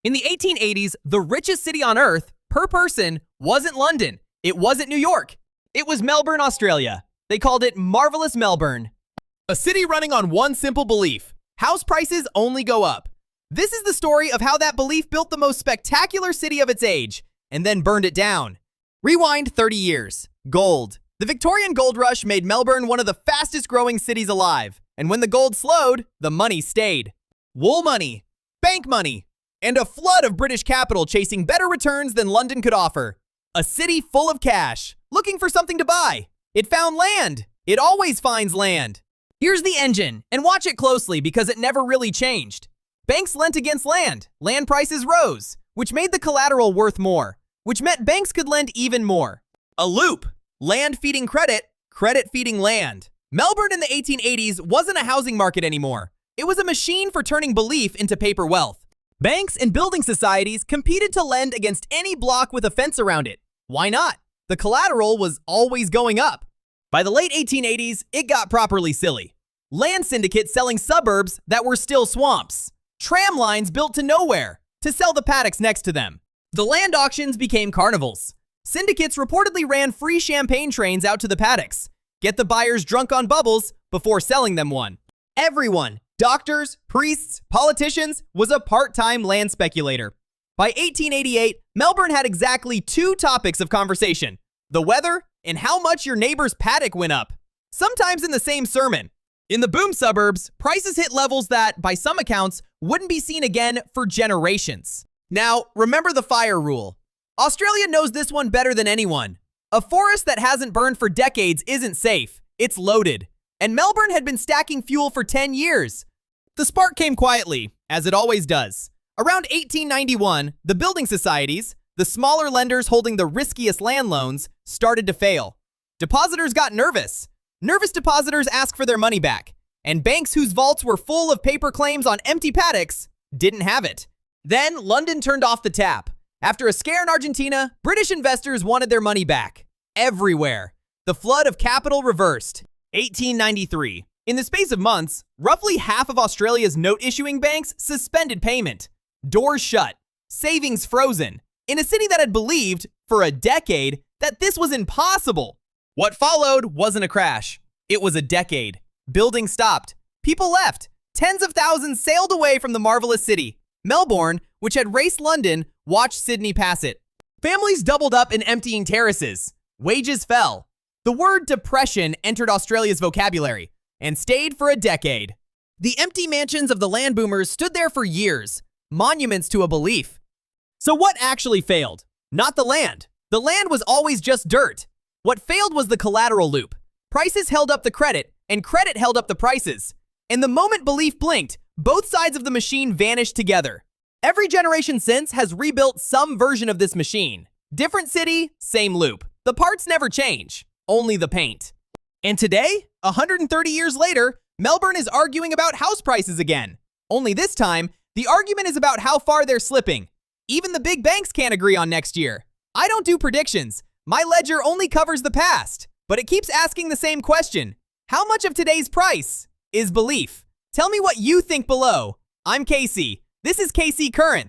In the 1880s, the richest city on earth, per person, wasn't London. It wasn't New York. It was Melbourne, Australia. They called it Marvellous Melbourne. A city running on one simple belief: house prices only go up. This is the story of how that belief built the most spectacular city of its age, and then burned it down. Rewind 30 years. Gold. The Victorian gold rush made Melbourne one of the fastest growing cities alive, and when the gold slowed, the money stayed. Wool money, bank money, and a flood of British capital chasing better returns than London could offer. A city full of cash, looking for something to buy. It found land. It always finds land. Here's the engine, and watch it closely because it never really changed. Banks lent against land. Land prices rose, which made the collateral worth more, which meant banks could lend even more. A loop. Land feeding credit, credit feeding land. Melbourne in the 1880s wasn't a housing market anymore. It was a machine for turning belief into paper wealth. Banks and building societies competed to lend against any block with a fence around it. Why not? The collateral was always going up. By the late 1880s, it got properly silly. Land syndicates selling suburbs that were still swamps. Tram lines built to nowhere to sell the paddocks next to them. The land auctions became carnivals. Syndicates reportedly ran free champagne trains out to the paddocks. Get the buyers drunk on bubbles before selling them one. Everyone, doctors, priests, politicians, was a part-time land speculator. By 1888, Melbourne had exactly two topics of conversation: the weather and how much your neighbor's paddock went up, sometimes in the same sermon. In the boom suburbs, prices hit levels that, by some accounts, wouldn't be seen again for generations. Now, remember the fire rule. Australia knows this one better than anyone. A forest that hasn't burned for decades isn't safe. It's loaded. And Melbourne had been stacking fuel for 10 years. The spark came quietly, as it always does. Around 1891, the building societies, the smaller lenders holding the riskiest land loans, started to fail. Depositors got nervous. Nervous depositors asked for their money back. And banks whose vaults were full of paper claims on empty paddocks didn't have it. Then London turned off the tap. After a scare in Argentina, British investors wanted their money back. Everywhere. The flood of capital reversed. 1893. In the space of months, roughly half of Australia's note-issuing banks suspended payment. Doors shut. Savings frozen. In a city that had believed, for a decade, that this was impossible. What followed wasn't a crash. It was a decade. Buildings stopped. People left. Tens of thousands sailed away from the marvelous city. Melbourne, which had raced London, watched Sydney pass it. Families doubled up in emptying terraces. Wages fell. The word depression entered Australia's vocabulary and stayed for a decade. The empty mansions of the land boomers stood there for years, monuments to a belief. So what actually failed? Not the land. The land was always just dirt. What failed was the collateral loop. Prices held up the credit, and credit held up the prices. And the moment belief blinked, both sides of the machine vanished together. Every generation since has rebuilt some version of this machine. Different city, same loop. The parts never change, only the paint. And today, 130 years later, Melbourne is arguing about house prices again. Only this time, the argument is about how far they're slipping. Even the big banks can't agree on next year. I don't do predictions. My ledger only covers the past, but it keeps asking the same question. How much of today's price is belief? Tell me what you think below. I'm Casey. This is KC Current.